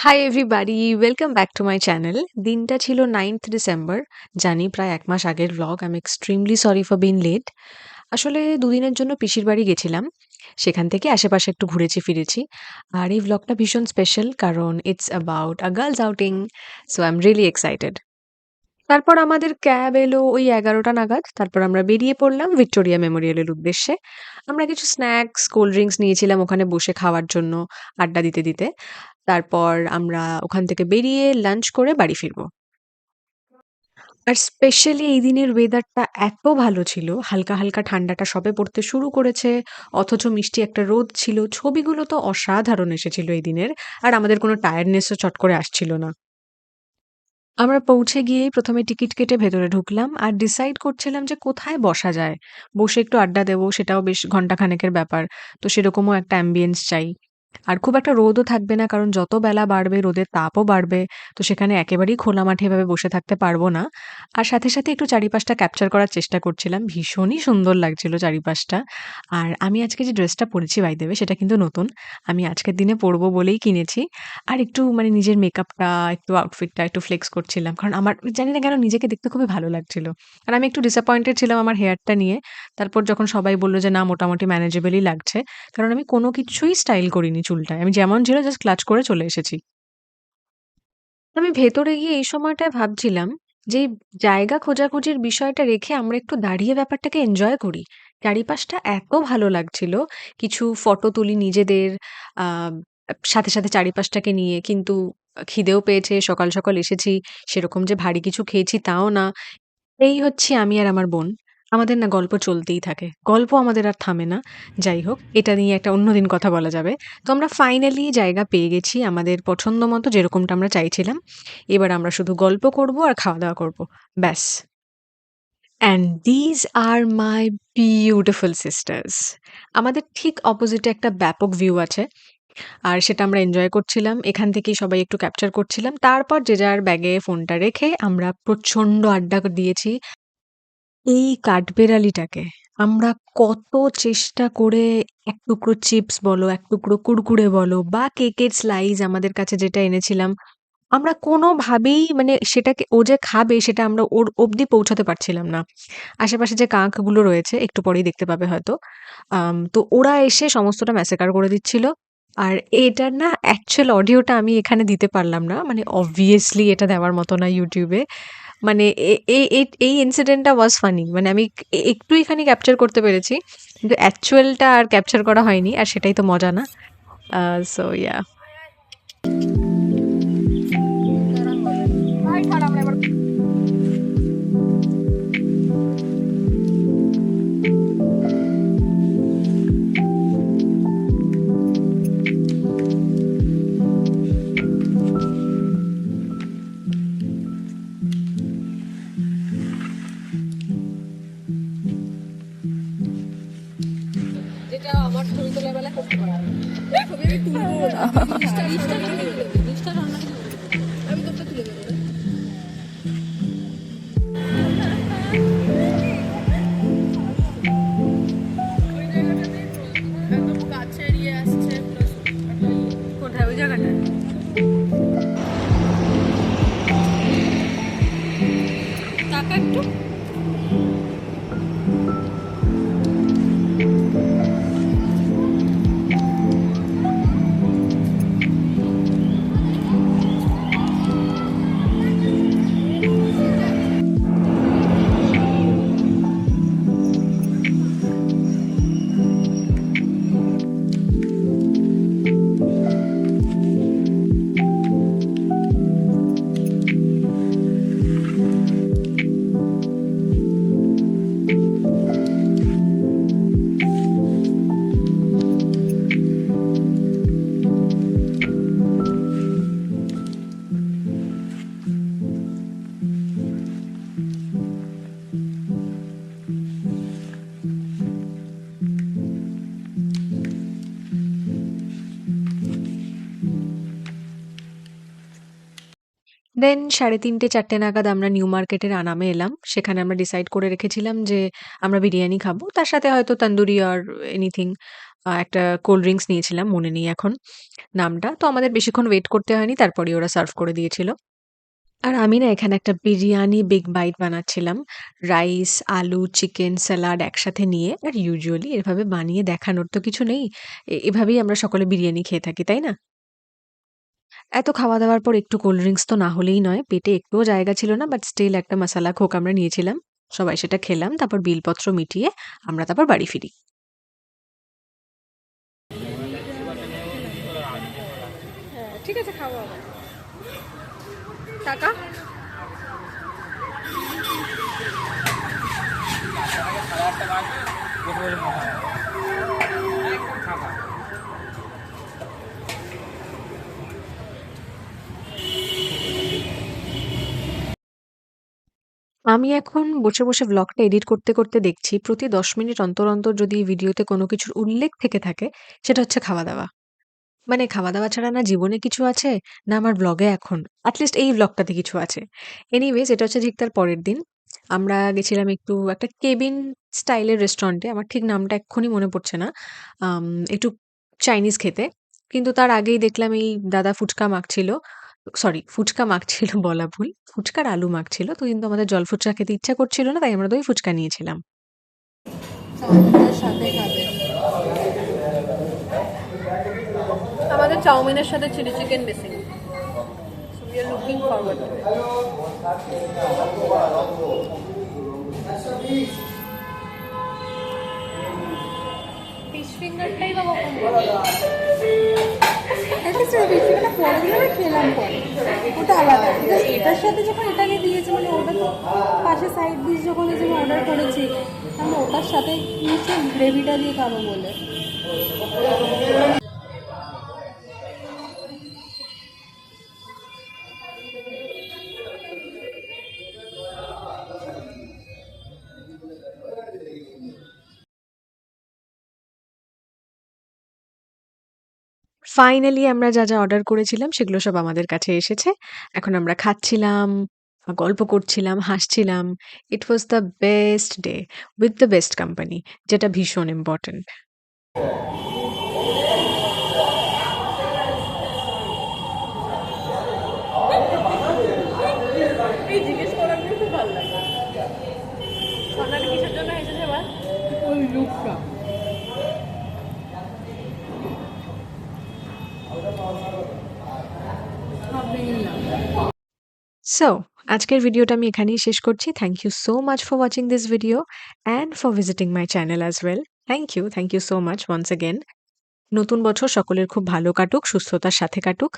High everybody, welcome back to my channel. দিনটা ছিল 9th December. জানি প্রায় ১ মাস আগের vlog. I am extremely sorry for being late. আসলে দুদিনের জন্য পিসির বাড়ি গেছিলাম। সেখান থেকে আশেপাশে একটু ঘুরেছি ফিরেছি। আর এই ভ্লগটা ভীষণ স্পেশাল কারণ it's about a girls outing. So I am really excited. তারপর আমাদের ক্যাব এলো ওই ১১টা নাগাদ। তারপর আমরা বেরিয়ে পড়লাম ভিক্টোরিয়া মেমোরিয়ালের উদ্দেশ্যে। আমরা কিছু স্ন্যাকস, কোল্ড ড্রিংকস নিয়েছিলাম ওখানে বসে খাওয়ার জন্য, আড্ডা দিতে। তারপর আমরা ওখান থেকে বেরিয়ে লাঞ্চ করে বাড়ি ফিরব। আর স্পেশালি এই দিনের ওয়েদারটা এত ভালো ছিল, হালকা ঠান্ডাটা সবে পড়তে শুরু করেছে, অথচ মিষ্টি একটা রোদ ছিল। ছবিগুলো তো অসাধারণ এসেছিল এই দিনের। আর আমাদের কোনো টায়ার্ডনেসও চট করে আসছিল না। আমরা পৌঁছে গিয়েই ১ম এ টিকিট কেটে ভেতরে ঢুকলাম আর ডিসাইড করছিলাম যে কোথায় বসা যায়। বসে একটু আড্ডা দেবো, সেটাও বেশ ঘন্টাখানেকের ব্যাপার। তো সেরকমও একটা অ্যাম্বিয়েন্স চাই। আর খুব একটা রোদও থাকবে না কারণ যত বেলা বাড়বে রোদের তাপও বাড়বে। তো সেখানে একেবারেই খোলা মাঠে এভাবে বসে থাকতে পারবো না। আর সাথে একটু চারিপাশটা ক্যাপচার করার চেষ্টা করছিলাম। ভীষণই সুন্দর লাগছিল চারিপাশটা। আর আমি আজকে যে ড্রেসটা পরেছি বাই দ্য ওয়ে সেটা কিন্তু নতুন। আমি আজকের দিনে পরবো বলেই কিনেছি। আর একটু মানে নিজের মেকআপটা, একটু আউটফিটটা একটু ফ্লেক্স করছিলাম। কারণ আমার জানি না কেন নিজেকে দেখতে খুবই ভালো লাগছিল। আর আমি একটু ডিসঅ্যাপয়েন্টেড ছিলাম আমার হেয়ারটা নিয়ে। তারপর যখন সবাই বলল যে, "না মোটামুটি ম্যানেজেবলই লাগছে।" কারণ আমি কোনো কিছুই স্টাইল করিনি চুলটায়। আমি যেমন ছিল জাস্ট ক্লাচ করে চলে এসেছি। আমি ভেতরে গিয়ে এই সময়টায় ভাবছিলাম যে, এই জায়গা খোঁজাখুঁজির বিষয়টা রেখে আমরা একটু দাঁড়িয়ে ব্যাপারটাকে এনজয় করি। চারিপাশটা এত ভালো লাগছিল। কিছু ফটো তুলি নিজেদের আ সাথে চারিপাশটাকে নিয়ে। কিন্তু খিদেও পেয়েছে, সকাল এসেছি। সেরকম যে ভারী কিছু খেয়েছি তাও না। এই হচ্ছি আমি আর আমার বোন। আমাদের না গল্প চলতেই থাকে। গল্প আমাদের আর থামে না। যাই হোক, এটা নিয়ে একটা অন্যদিন কথা বলা যাবে। তো আমরা ফাইনালি জায়গা পেয়ে গেছি আমাদের পছন্দ মতো যেরকমটা আমরা চাইছিলাম। এবার আমরা শুধু গল্প করব আর খাওয়া-দাওয়া করব। ব্যাস। And this are my beautiful sisters. আমাদের ঠিক অপোজিটে একটা ব্যাপক ভিউ আছে। আর সেটা আমরা এনজয় করছিলাম। এখান থেকেই সবাই একটু ক্যাপচার করছিলাম। তারপর যে যার ব্যাগে ফোনটা রেখে আমরা প্রচণ্ড আড্ডা দিয়েছি। এই কাঠবেড়ালিটাকে আমরা কত চেষ্টা করে এক টুকরো চিপস বলো, এক টুকরো কুরকুরে বলো বা কেকের স্লাইস আমাদের কাছে যেটা এনেছিলাম, আমরা কোনোভাবেই মানে সেটাকে ও যে খাবে সেটা আমরা ওর অব্দি পৌঁছাতে পারছিলাম না। আশেপাশে যে কাকগুলো রয়েছে একটু পরেই দেখতে পাবে হয়তো। তো ওরা এসে সমস্তটা ম্যাসেকার করে দিচ্ছিল। আর এটার না অ্যাকচুয়াল অডিওটা আমি এখানে দিতে পারলাম না। মানে obviously এটা দেওয়ার মতো না YouTube এ। মানে এ এ এ এই ইনসিডেন্টটা ওয়াজ ফানি। মানে আমি একটুই খানি ক্যাপচার করতে পেরেছি। কিন্তু অ্যাকচুয়ালটা আর ক্যাপচার করা হয়নি। আর সেটাই তো মজা না? So yeah. যেটা আমার ছবি তোলার বেলা করতে পারা ছবি আমি তুলবো না জিনিসটা রান্না করে দেবো জিনিসটা রান্না করে দেবো আমি তোরটা তুলে দেবো ওই জায়গাটাতে একদম কাছে এড়িয়ে আসছে প্লাস কোথায় ওই জায়গাটায় টাকা একটু দেন ৩:৩০-৪:০০ নাগাদ আমরা নিউ মার্কেটের আনামে এলাম। সেখানে আমরা ডিসাইড করে রেখেছিলাম যে আমরা বিরিয়ানি খাবো। তার সাথে হয়তো তন্দুরি অর এনিথিং। একটা কোল্ড ড্রিংকস নিয়েছিলাম, মনে নেই এখন নামটা। তো আমাদের বেশিক্ষণ ওয়েট করতে হয়নি, তারপরেই ওরা সার্ভ করে দিয়েছিল। আর আমি না এখানে একটা বিরিয়ানি বিগ বাইট বানাচ্ছিলাম। রাইস, আলু, চিকেন, স্যালাড একসাথে নিয়ে। আর ইউজুয়ালি এভাবে বানিয়ে দেখানোর তো কিছু নেই। এভাবেই আমরা সকলে বিরিয়ানি খেয়ে থাকি, তাই না? এত খাওয়া-দাওয়ার পর একটু কোল্ড ড্রিংকস তো না হলেই নয়। পেটে একটুও জায়গা ছিল না, বাট স্টিল একটা মাসালা কোক আমরা নিয়েছিলাম। সবাই সেটা খেলাম। তারপর বিলপত্র মিটিয়ে আমরা তারপর বাড়ি ফিরি। হ্যাঁ ঠিক আছে, খাবো আবার। টাকা আমি এখন বসে ভ্লগটা এডিট করতে দেখছি প্রতি ১০ মিনিট অন্তর যদি ভিডিওতে কোনো কিছুর উল্লেখ থেকে থাকে, সেটা হচ্ছে খাওয়া-দাওয়া। মানে খাওয়া-দাওয়া ছাড়া না জীবনে কিছু আছে, না আমার ব্লগে এখন। এটলিস্ট এই ব্লগটাতে কিছু আছে। এনিওয়েজ এটা হচ্ছে ঠিক তার পরের দিন। আমরা গেছিলাম একটু একটা কেবিন স্টাইলের রেস্টুরেন্টে। আমার ঠিক নামটা এক্ষুনি মনে পড়ছে না। একটু চাইনিজ খেতে। কিন্তু তার আগেই দেখলাম এই দাদা ফুচকা মাখছিল। সরি, ফুচকা মাখছিল বলা ভুল। ফুচকার আলু মাখছিল। তো কিন্তু আমাদের জল ফুচকা খেতে ইচ্ছা করছিল না, তাই আমরা দই ফুচকা নিয়েছিলাম। চাউমিনের সাথে খাবে। আমাদের চাউমিনের সাথে চিলি চিকেন বেশি। So we are looking forward to it. Fish ফিঙ্গারটাই বা কখন ফিশফিঙ্গারটা পরে দিলে না, খেলাম পরে, ওটা আলাদা। কিন্তু এটার সাথে যখন এটাকে দিয়েছে, মানে ওটা তো পাশে সাইড ডিশ যখন এই যে অর্ডার করেছি, আমি ওটার সাথে নিশ্চয়ই গ্রেভিটা দিয়ে খাবো বলে। ফাইনালি আমরা যা অর্ডার করেছিলাম সেগুলো সব আমাদের কাছে এসেছে। এখন আমরা খাচ্ছিলাম, গল্প করছিলাম, হাসছিলাম। It was the best day with the best company, যেটা ভীষণ ইম্পোর্টেন্ট। এই জিজ্ঞেস করাগুলো খুব ভালো লাগে। সোনালি কিসের জন্য এসেছে এবার? ওই লুকটা। সো আজকের ভিডিওটা আমি এখানেই শেষ করছি। Thank you so much for watching this video and for visiting my channel as well. Thank you so much once again. নতুন বছর সকলের খুব ভালো কাটুক, সুস্থতার সাথে কাটুক।